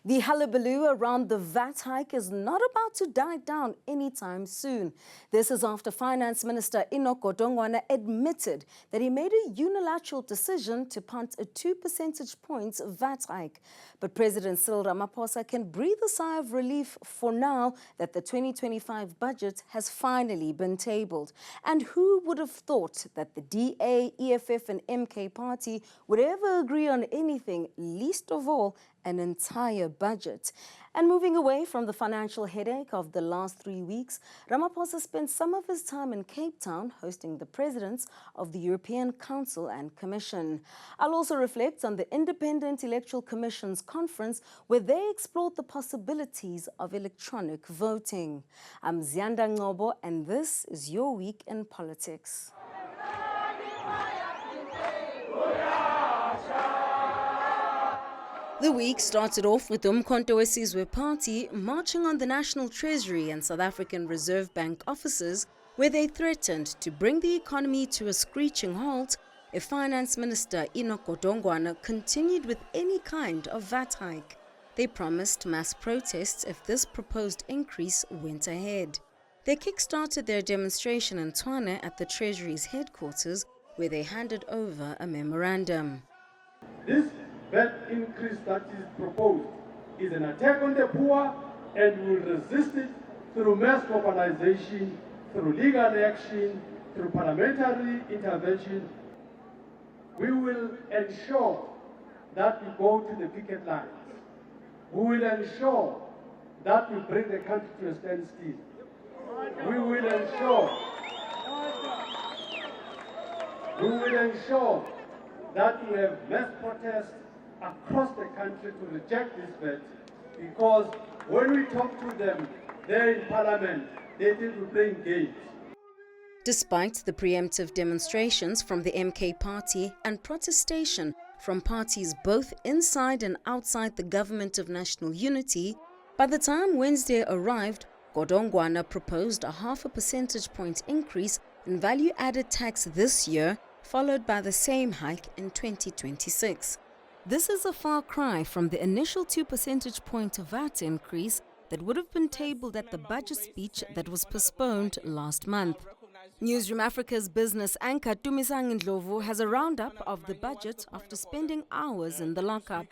The hullabaloo around the VAT hike is not about to die down anytime soon. This is after Finance Minister Enoch Godongwana admitted that he made a unilateral decision to punt a 2 percentage points VAT hike. But President Cyril Ramaphosa can breathe a sigh of relief for now that the 2025 budget has finally been tabled. And who would have thought that the DA, EFF and MK party would ever agree on anything, least of all an entire budget? And moving away from the financial headache of the last 3 weeks, Ramaphosa spent some of his time in Cape Town hosting the presidents of the European Council and Commission. I'll also reflect on the Independent Electoral Commission's conference where they explored the possibilities of electronic voting. I'm Ziyanda Ngcobo and this is Your Week in Politics. The week started off with Umkhonto weSizwe Party marching on the National Treasury and South African Reserve Bank offices where they threatened to bring the economy to a screeching halt if Finance Minister Enoch Godongwana continued with any kind of VAT hike. They promised mass protests if this proposed increase went ahead. They kick-started their demonstration in Tshwane at the Treasury's headquarters where they handed over a memorandum. This VAT increase that is proposed is an attack on the poor, and we will resist it through mass mobilization, through legal action, through parliamentary intervention. We will ensure that we go to the picket lines. We will ensure that we bring the country to a standstill. We will ensure that we have mass protests across the country to reject this VAT, because when we talk to them there in Parliament, they think we're playing games. Despite the preemptive demonstrations from the MK party and protestation from parties both inside and outside the Government of National Unity, by the time Wednesday arrived, Godongwana proposed a 0.5 percentage point increase in value-added tax this year, followed by the same hike in 2026. This is a far cry from the initial 2 percentage point VAT increase that would have been tabled at the budget speech that was postponed last month. Newzroom Afrika's business anchor Ziyanda Ngcobo has a roundup of the budget after spending hours in the lockup.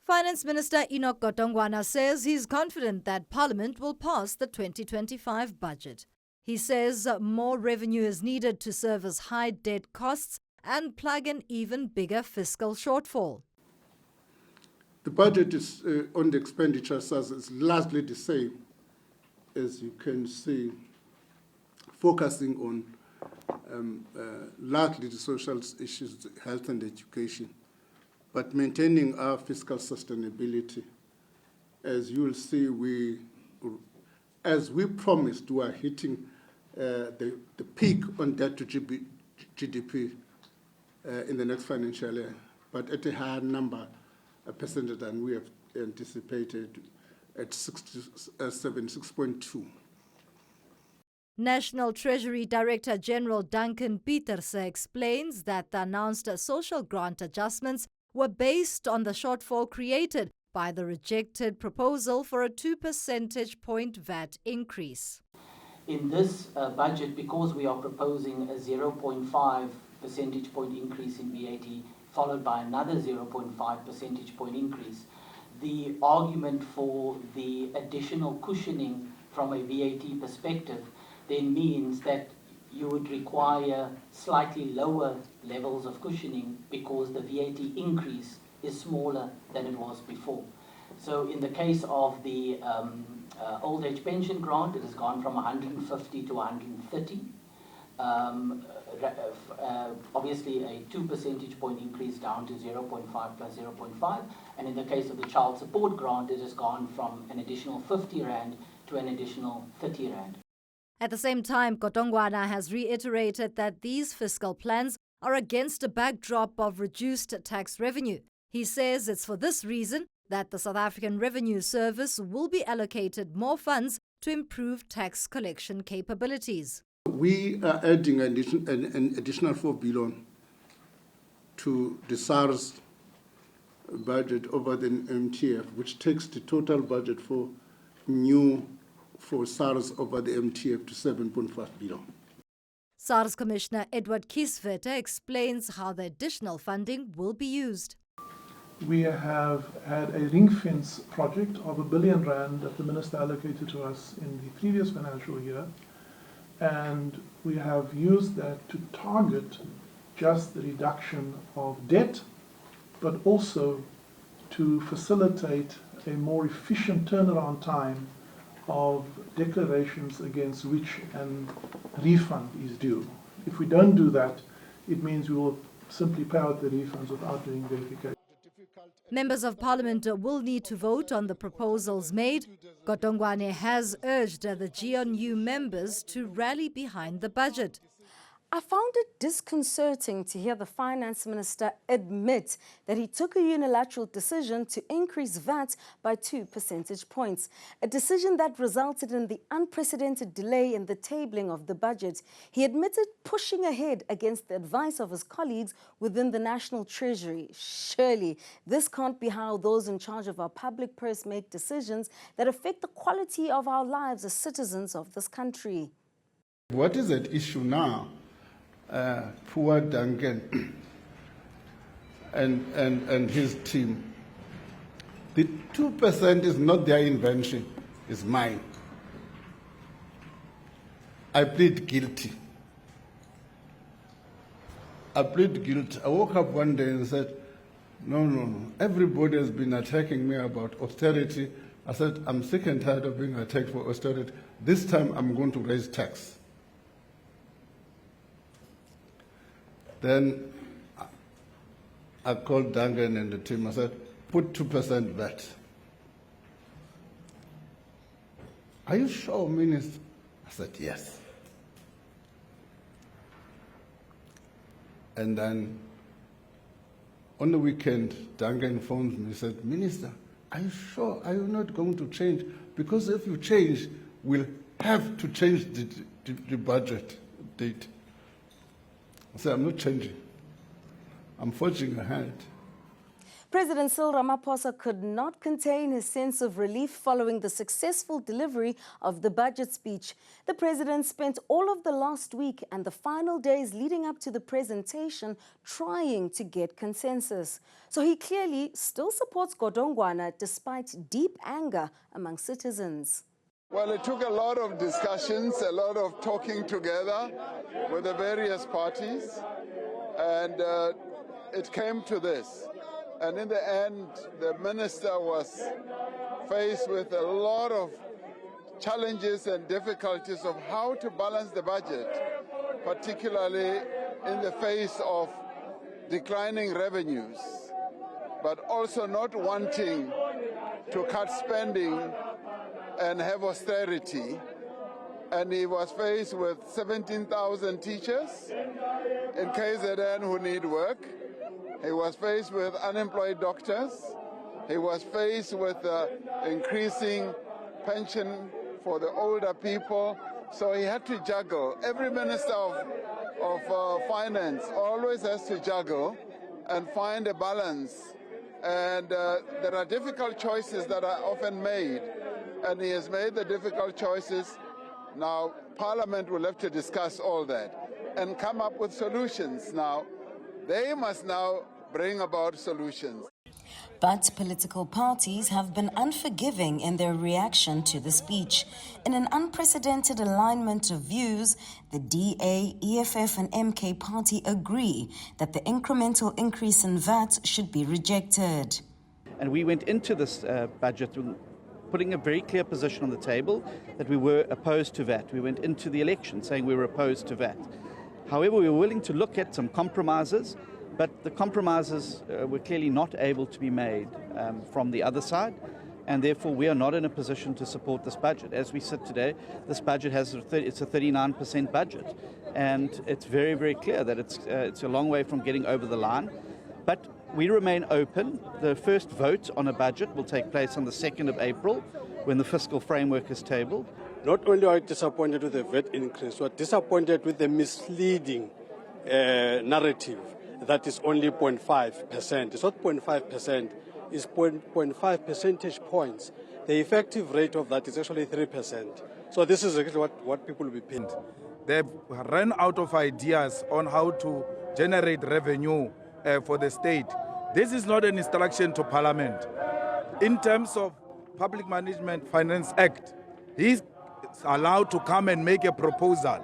Finance Minister Enoch Godongwana says he's confident that Parliament will pass the 2025 budget. He says more revenue is needed to service high debt costs and plug an even bigger fiscal shortfall. The budget is on the expenditure side is largely the same, as you can see, focusing on largely the social issues, health and education, but maintaining our fiscal sustainability. As you will see, as we promised, we are hitting the peak on debt to GDP in the next financial year, but at a higher number, a percentage than we have anticipated at 6.2. National Treasury Director General Duncan Pieterse explains that the announced social grant adjustments were based on the shortfall created by the rejected proposal for a 2 percentage point VAT increase. In this budget, because we are proposing a 0.5 percentage point increase in VAT, followed by another 0.5 percentage point increase, the argument for the additional cushioning from a VAT perspective then means that you would require slightly lower levels of cushioning because the VAT increase is smaller than it was before. So in the case of the old age pension grant, it has gone from 150 to 130. Obviously a 2 percentage point increase down to 0.5 plus 0.5. And in the case of the child support grant, it has gone from an additional 50 Rand to an additional 30 Rand. At the same time, Godongwana has reiterated that these fiscal plans are against a backdrop of reduced tax revenue. He says it's for this reason that the South African Revenue Service will be allocated more funds to improve tax collection capabilities. We are adding an additional 4 billion to the SARS budget over the MTF, which takes the total budget for SARS over the MTF to 7.5 billion. SARS Commissioner Edward Kieswetter explains how the additional funding will be used. We have had a ring fence project of R1 billion that the Minister allocated to us in the previous financial year, and we have used that to target just the reduction of debt, but also to facilitate a more efficient turnaround time of declarations against which an refund is due. If we don't do that, it means we will simply pay out the refunds without doing verification. Members of Parliament will need to vote on the proposals made. Godongwana has urged the GNU members to rally behind the budget. I found it disconcerting to hear the finance minister admit that he took a unilateral decision to increase VAT by 2 percentage points, a decision that resulted in the unprecedented delay in the tabling of the budget. He admitted pushing ahead against the advice of his colleagues within the National Treasury. Surely, this can't be how those in charge of our public purse make decisions that affect the quality of our lives as citizens of this country. What is at issue now? Poor Duncan and his team. The 2% is not their invention, it's mine. I plead guilty. I plead guilty. I woke up one day and said, no. Everybody has been attacking me about austerity. I said, I'm sick and tired of being attacked for austerity. This time I'm going to raise tax. Then I called Duncan and the team. I said, put 2% VAT. Are you sure, Minister? I said, yes. And then on the weekend, Duncan phoned me and said, Minister, are you sure? Are you not going to change? Because if you change, we'll have to change the budget date. I said, I'm not changing. I'm forging ahead. President Cyril Ramaphosa could not contain his sense of relief following the successful delivery of the budget speech. The president spent all of the last week and the final days leading up to the presentation trying to get consensus. So he clearly still supports Godongwana despite deep anger among citizens. Well, it took a lot of discussions, a lot of talking together with the various parties, and it came to this. And in the end, the minister was faced with a lot of challenges and difficulties of how to balance the budget, particularly in the face of declining revenues, but also not wanting to cut spending and have austerity. And he was faced with 17,000 teachers in KZN who need work. He was faced with unemployed doctors. He was faced with increasing pension for the older people. So he had to juggle. Every minister of finance always has to juggle and find a balance. And there are difficult choices that are often made. And he has made the difficult choices. Now, Parliament will have to discuss all that and come up with solutions. Now, they must now bring about solutions. But political parties have been unforgiving in their reaction to the speech. In an unprecedented alignment of views, the DA, EFF and MK party agree that the incremental increase in VAT should be rejected. And we went into this budget putting a very clear position on the table that we were opposed to VAT. We went into the election saying we were opposed to VAT. However, we were willing to look at some compromises, but the compromises were clearly not able to be made from the other side, and therefore we are not in a position to support this budget. As we sit today, this budget it's a 39% budget, and it's very, very clear that it's a long way from getting over the line. But we remain open. The first vote on a budget will take place on the 2nd of April when the fiscal framework is tabled. Not only are we disappointed with the VAT increase, we are disappointed with the misleading narrative that is only 0.5%. It's not 0.5%, is 0.5 percentage points. The effective rate of that is actually 3%. So this is actually what people will be paying. They've run out of ideas on how to generate revenue for the state. This is not an instruction to Parliament. In terms of Public Management Finance Act, he's allowed to come and make a proposal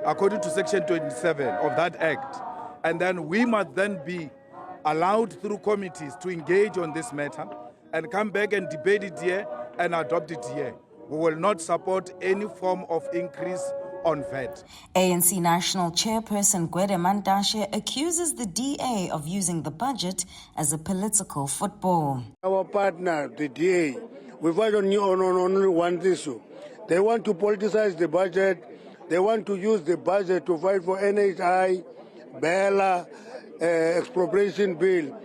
according to Section 27 of that act. And then we must then be allowed through committees to engage on this matter and come back and debate it here and adopt it here. We will not support any form of increase on VAT. ANC National Chairperson Gwede Mantashe accuses the DA of using the budget as a political football. Our partner, the DA, we fight on only one issue. They want to politicize the budget. They want to use the budget to fight for NHI, Bella, expropriation bill.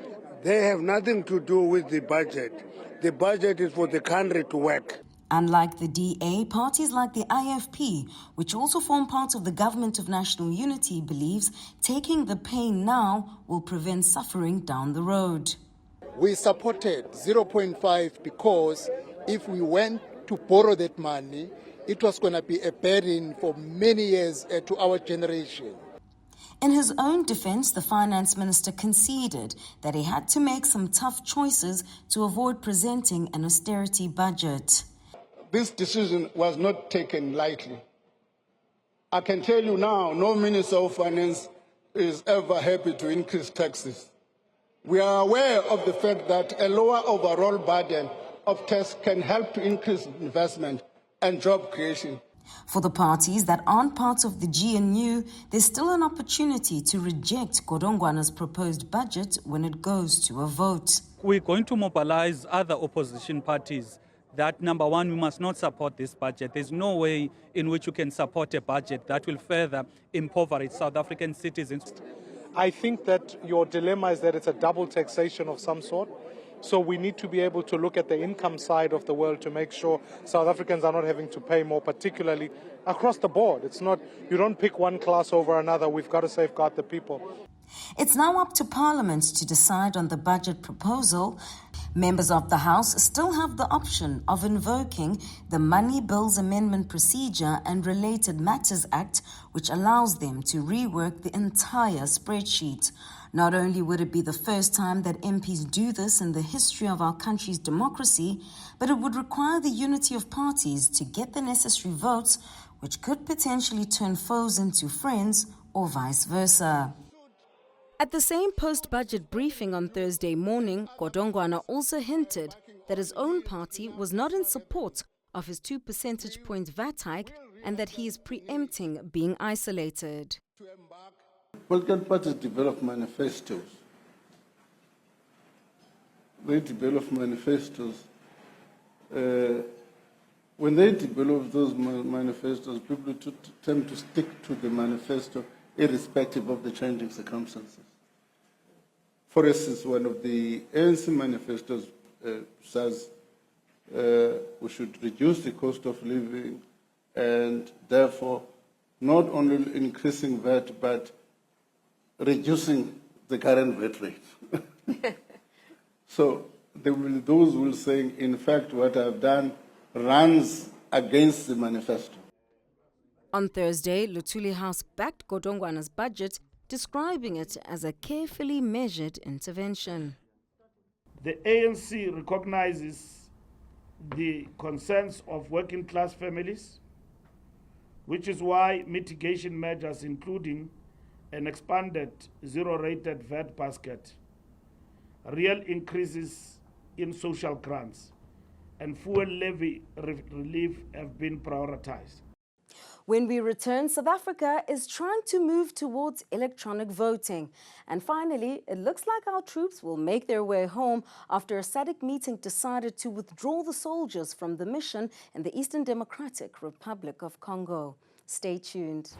They have nothing to do with the budget. The budget is for the country to work. Unlike the DA, parties like the IFP, which also form part of the Government of National Unity, believes taking the pain now will prevent suffering down the road. We supported 0.5 because if we went to borrow that money, it was going to be a burden for many years to our generation. In his own defense, the finance minister conceded that he had to make some tough choices to avoid presenting an austerity budget. This decision was not taken lightly. I can tell you now, no Minister of Finance is ever happy to increase taxes. We are aware of the fact that a lower overall burden of tax can help to increase investment and job creation. For the parties that aren't part of the GNU, there's still an opportunity to reject Godongwana's proposed budget when it goes to a vote. We're going to mobilize other opposition parties that, number one, we must not support this budget. There's no way in which you can support a budget that will further impoverish South African citizens. I think that your dilemma is that it's a double taxation of some sort. So we need to be able to look at the income side of the world to make sure South Africans are not having to pay more, particularly across the board. It's not, you don't pick one class over another. We've got to safeguard the people. It's now up to Parliament to decide on the budget proposal. Members of the House still have the option of invoking the Money Bills Amendment Procedure and Related Matters Act, which allows them to rework the entire spreadsheet. Not only would it be the first time that MPs do this in the history of our country's democracy, but it would require the unity of parties to get the necessary votes, which could potentially turn foes into friends or vice versa. At the same post-budget briefing on Thursday morning, Godongwana also hinted that his own party was not in support of his 2 percentage point VAT hike and that he is preempting being isolated. Political parties develop manifestos. They develop manifestos. When they develop those manifestos, people tend to stick to the manifesto irrespective of the changing circumstances. For instance, one of the ANC manifestos says we should reduce the cost of living and therefore not only increasing VAT but reducing the current VAT rate. So those will say, in fact, what I've done runs against the manifesto. On Thursday, Luthuli House backed Godongwana's budget, describing it as a carefully measured intervention. The ANC recognizes the concerns of working class families, which is why mitigation measures including an expanded zero-rated VAT basket, real increases in social grants, and fuel levy relief have been prioritized. When we return, South Africa is trying to move towards electronic voting. And finally, it looks like our troops will make their way home after a SADC meeting decided to withdraw the soldiers from the mission in the Eastern Democratic Republic of Congo. Stay tuned.